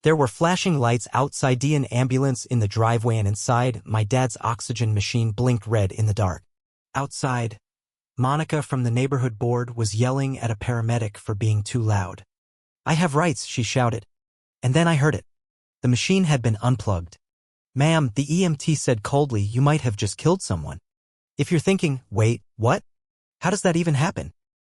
There were flashing lights outside, an ambulance in the driveway, and inside, my dad's oxygen machine blinked red in the dark. Outside, Monica from the neighborhood board was yelling at a paramedic for being too loud. "I have rights," she shouted. And then I heard it. The machine had been unplugged. "Ma'am," the EMT said coldly, "you might have just killed someone." If you're thinking, wait, what? How does that even happen?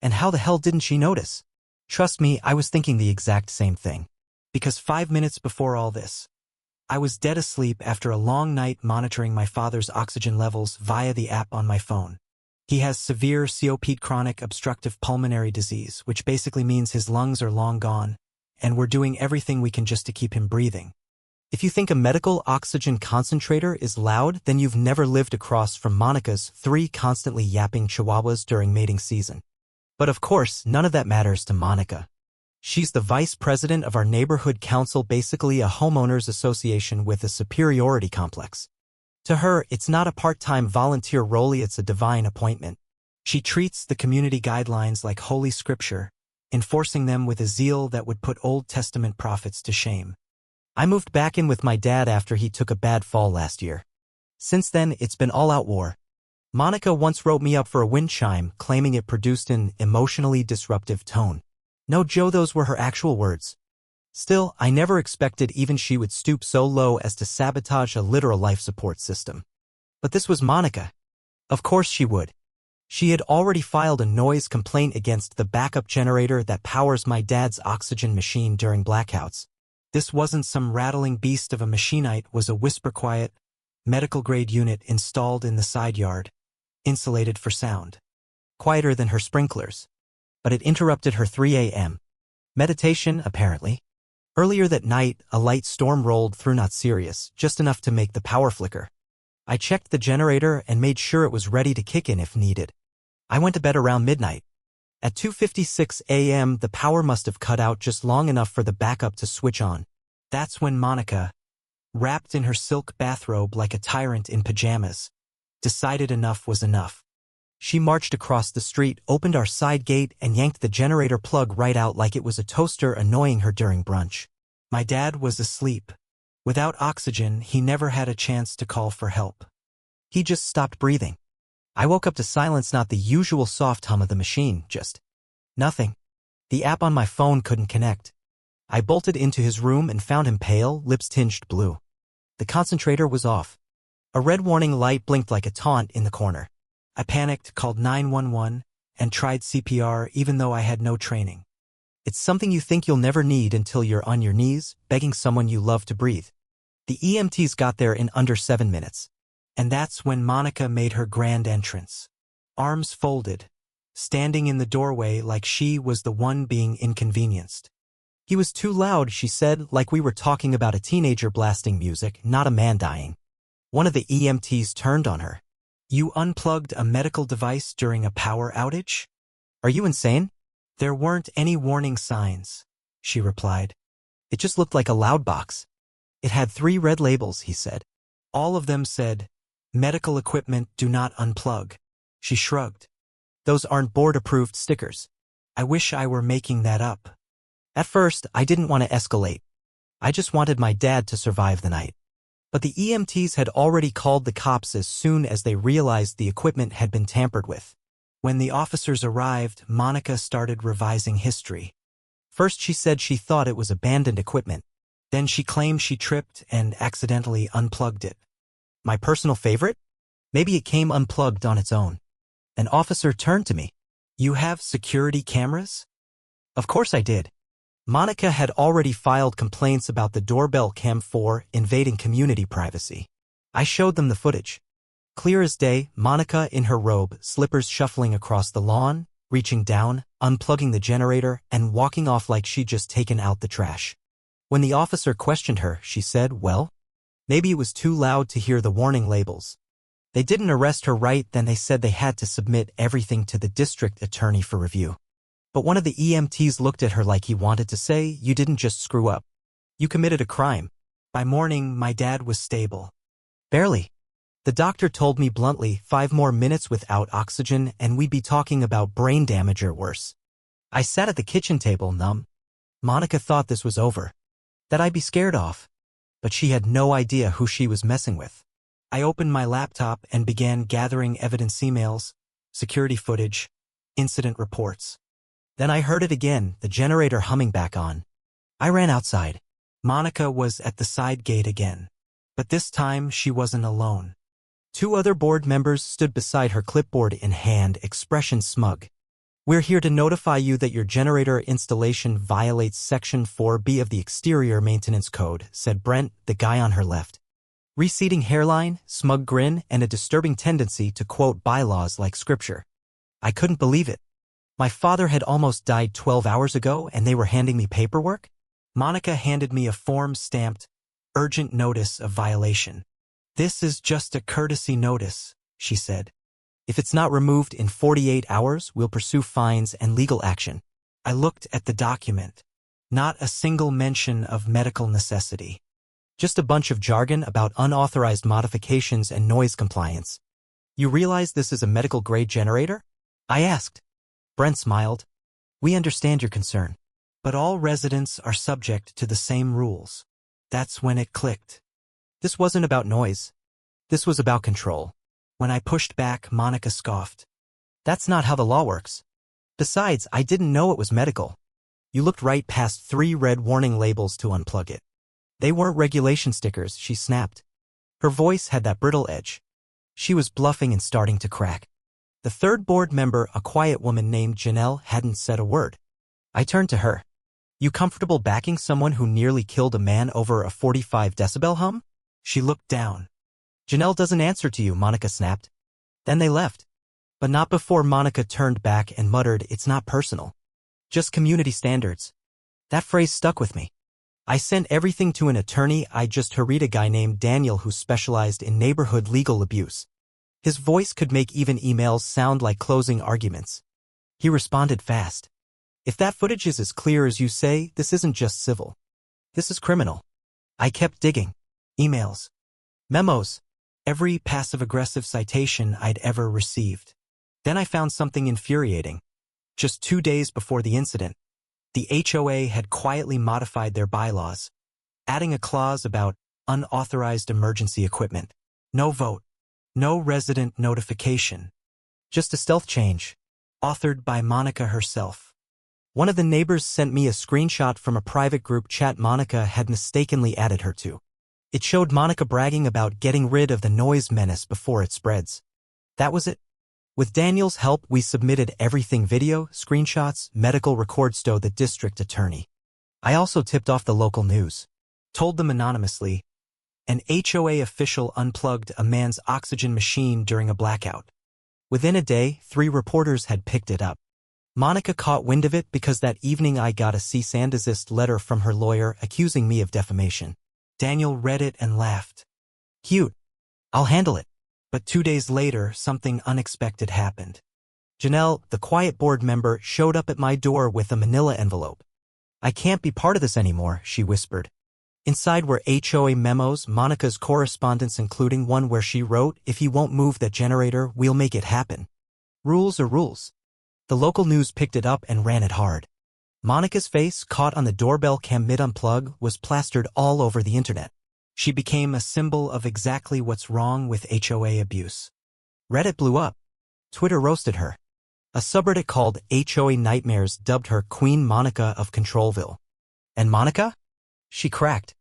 And how the hell didn't she notice? Trust me, I was thinking the exact same thing. Because 5 minutes before all this, I was dead asleep after a long night monitoring my father's oxygen levels via the app on my phone. He has severe COPD, chronic obstructive pulmonary disease, which basically means his lungs are long gone, and we're doing everything we can just to keep him breathing. If you think a medical oxygen concentrator is loud, then you've never lived across from Monica's 3 constantly yapping chihuahuas during mating season. But of course, none of that matters to Monica. She's the vice president of our neighborhood council, basically a homeowners association with a superiority complex. To her, it's not a part-time volunteer role, it's a divine appointment. She treats the community guidelines like holy scripture, enforcing them with a zeal that would put Old Testament prophets to shame. I moved back in with my dad after he took a bad fall last year. Since then, it's been all-out war. Monica once wrote me up for a wind chime, claiming it produced an emotionally disruptive tone. No, Joe, those were her actual words. Still, I never expected even she would stoop so low as to sabotage a literal life support system. But this was Monica. Of course she would. She had already filed a noise complaint against the backup generator that powers my dad's oxygen machine during blackouts. This wasn't some rattling beast of a machinite, it was a whisper-quiet, medical-grade unit installed in the side yard, insulated for sound. Quieter than her sprinklers. But it interrupted her 3 a.m. meditation, apparently. Earlier that night, a light storm rolled through, not serious, just enough to make the power flicker. I checked the generator and made sure it was ready to kick in if needed. I went to bed around midnight. At 2:56 a.m., the power must have cut out just long enough for the backup to switch on. That's when Monica, wrapped in her silk bathrobe like a tyrant in pajamas, decided enough was enough. She marched across the street, opened our side gate, and yanked the generator plug right out like it was a toaster, annoying her during brunch. My dad was asleep. Without oxygen, he never had a chance to call for help. He just stopped breathing. I woke up to silence, not the usual soft hum of the machine, just nothing. The app on my phone couldn't connect. I bolted into his room and found him pale, lips tinged blue. The concentrator was off. A red warning light blinked like a taunt in the corner. I panicked, called 911, and tried CPR even though I had no training. It's something you think you'll never need until you're on your knees, begging someone you love to breathe. The EMTs got there in under 7 minutes. And that's when Monica made her grand entrance. Arms folded, standing in the doorway like she was the one being inconvenienced. "He was too loud," she said, like we were talking about a teenager blasting music, not a man dying. One of the EMTs turned on her. "You unplugged a medical device during a power outage? Are you insane?" "There weren't any warning signs," she replied. "It just looked like a loud box." "It had 3 red labels," he said. All of them said, "Medical equipment, do not unplug." She shrugged. "Those aren't board-approved stickers. I wish I were making that up." At first, I didn't want to escalate. I just wanted my dad to survive the night. But the EMTs had already called the cops as soon as they realized the equipment had been tampered with. When the officers arrived, Monica started revising history. First, she said she thought it was abandoned equipment. Then she claimed she tripped and accidentally unplugged it. My personal favorite? Maybe it came unplugged on its own. An officer turned to me. "You have security cameras?" Of course I did. Monica had already filed complaints about the doorbell cam for invading community privacy. I showed them the footage. Clear as day, Monica in her robe, slippers shuffling across the lawn, reaching down, unplugging the generator, and walking off like she'd just taken out the trash. When the officer questioned her, she said, "Well, maybe it was too loud to hear the warning labels." They didn't arrest her right then. They said they had to submit everything to the district attorney for review. But one of the EMTs looked at her like he wanted to say, "You didn't just screw up. You committed a crime." By morning, my dad was stable. Barely. The doctor told me bluntly, 5 more minutes without oxygen and we'd be talking about brain damage or worse. I sat at the kitchen table, numb. Monica thought this was over. that I'd be scared off. But she had no idea who she was messing with. I opened my laptop and began gathering evidence emails, security footage, incident reports. Then I heard it again, the generator humming back on. I ran outside. Monica was at the side gate again. But this time she wasn't alone. 2 other board members stood beside her, clipboard in hand, expression smug. "We're here to notify you that your generator installation violates Section 4B of the Exterior Maintenance Code," said Brent, the guy on her left. Receding hairline, smug grin, and a disturbing tendency to quote bylaws like scripture. I couldn't believe it. My father had almost died 12 hours ago and they were handing me paperwork? Monica handed me a form stamped, "Urgent Notice of Violation." "This is just a courtesy notice," she said. "If it's not removed in 48 hours, we'll pursue fines and legal action." I looked at the document. Not a single mention of medical necessity. Just a bunch of jargon about unauthorized modifications and noise compliance. "You realize this is a medical-grade generator?" I asked. Brent smiled. "We understand your concern. But all residents are subject to the same rules." That's when it clicked. This wasn't about noise. This was about control. When I pushed back, Monica scoffed. "That's not how the law works. Besides, I didn't know it was medical. You looked right past 3 red warning labels to unplug it. They weren't regulation stickers," she snapped. Her voice had that brittle edge. She was bluffing and starting to crack. The 3rd board member, a quiet woman named Janelle, hadn't said a word. I turned to her. "You comfortable backing someone who nearly killed a man over a 45 decibel hum?" She looked down. "Janelle doesn't answer to you," Monica snapped. Then they left. But not before Monica turned back and muttered, "It's not personal. Just community standards." That phrase stuck with me. I sent everything to an attorney I just heard, a guy named Daniel who specialized in neighborhood legal abuse. His voice could make even emails sound like closing arguments. He responded fast. "If that footage is as clear as you say, this isn't just civil. This is criminal." I kept digging. Emails. Memos. Every passive-aggressive citation I'd ever received. Then I found something infuriating. Just 2 days before the incident, the HOA had quietly modified their bylaws, adding a clause about unauthorized emergency equipment. No vote. No resident notification. Just a stealth change, authored by Monica herself. One of the neighbors sent me a screenshot from a private group chat Monica had mistakenly added her to. It showed Monica bragging about getting rid of the noise menace before it spreads. That was it. With Daniel's help, we submitted everything: video, screenshots, medical records to the district attorney. I also tipped off the local news. Told them anonymously. An HOA official unplugged a man's oxygen machine during a blackout. Within a day, 3 reporters had picked it up. Monica caught wind of it because that evening I got a cease and desist letter from her lawyer accusing me of defamation. Daniel read it and laughed. "Cute. I'll handle it." But 2 days later, something unexpected happened. Janelle, the quiet board member, showed up at my door with a manila envelope. "I can't be part of this anymore," she whispered. Inside were HOA memos, Monica's correspondence, including one where she wrote, "If he won't move that generator, we'll make it happen." Rules are rules. The local news picked it up and ran it hard. Monica's face, caught on the doorbell cam mid-unplug, was plastered all over the internet. She became a symbol of exactly what's wrong with HOA abuse. Reddit blew up. Twitter roasted her. A subreddit called HOA Nightmares dubbed her Queen Monica of Controlville. And Monica? She cracked.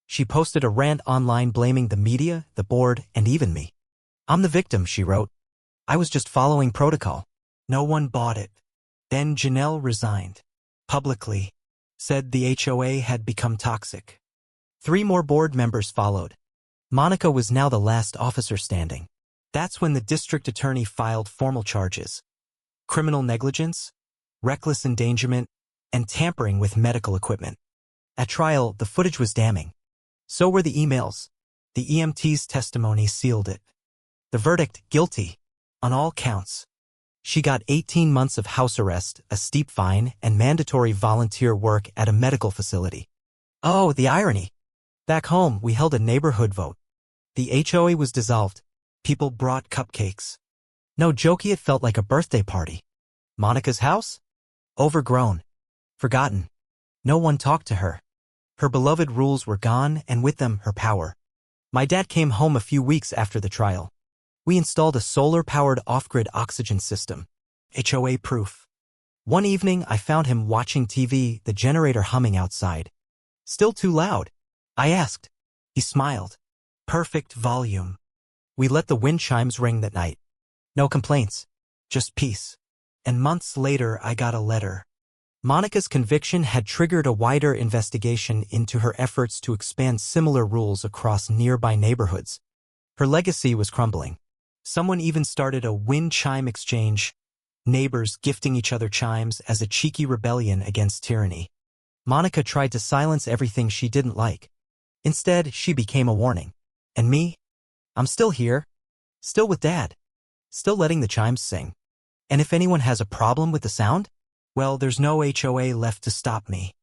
She posted a rant online blaming the media, the board, and even me. "I'm the victim," she wrote. "I was just following protocol." No one bought it. Then Janelle resigned. Publicly. Said the HOA had become toxic. 3 more board members followed. Monica was now the last officer standing. That's when the district attorney filed formal charges. Criminal negligence, reckless endangerment, and tampering with medical equipment. At trial, the footage was damning. So were the emails. The EMT's testimony sealed it. The verdict, guilty, on all counts. She got 18 months of house arrest, a steep fine, and mandatory volunteer work at a medical facility. Oh, the irony. Back home, we held a neighborhood vote. The HOA was dissolved. People brought cupcakes. No jokey, it felt like a birthday party. Monica's house? Overgrown. Forgotten. No one talked to her. Her beloved rules were gone, and with them, her power. My dad came home a few weeks after the trial. We installed a solar-powered off-grid oxygen system, HOA-proof. One evening, I found him watching TV, the generator humming outside. "Still too loud?" I asked. He smiled. "Perfect volume." We let the wind chimes ring that night. No complaints, just peace. And months later, I got a letter. Monica's conviction had triggered a wider investigation into her efforts to expand similar rules across nearby neighborhoods. Her legacy was crumbling. Someone even started a wind chime exchange, neighbors gifting each other chimes as a cheeky rebellion against tyranny. Monica tried to silence everything she didn't like. Instead, she became a warning. And me? I'm still here. Still with Dad. Still letting the chimes sing. And if anyone has a problem with the sound, well, there's no HOA left to stop me.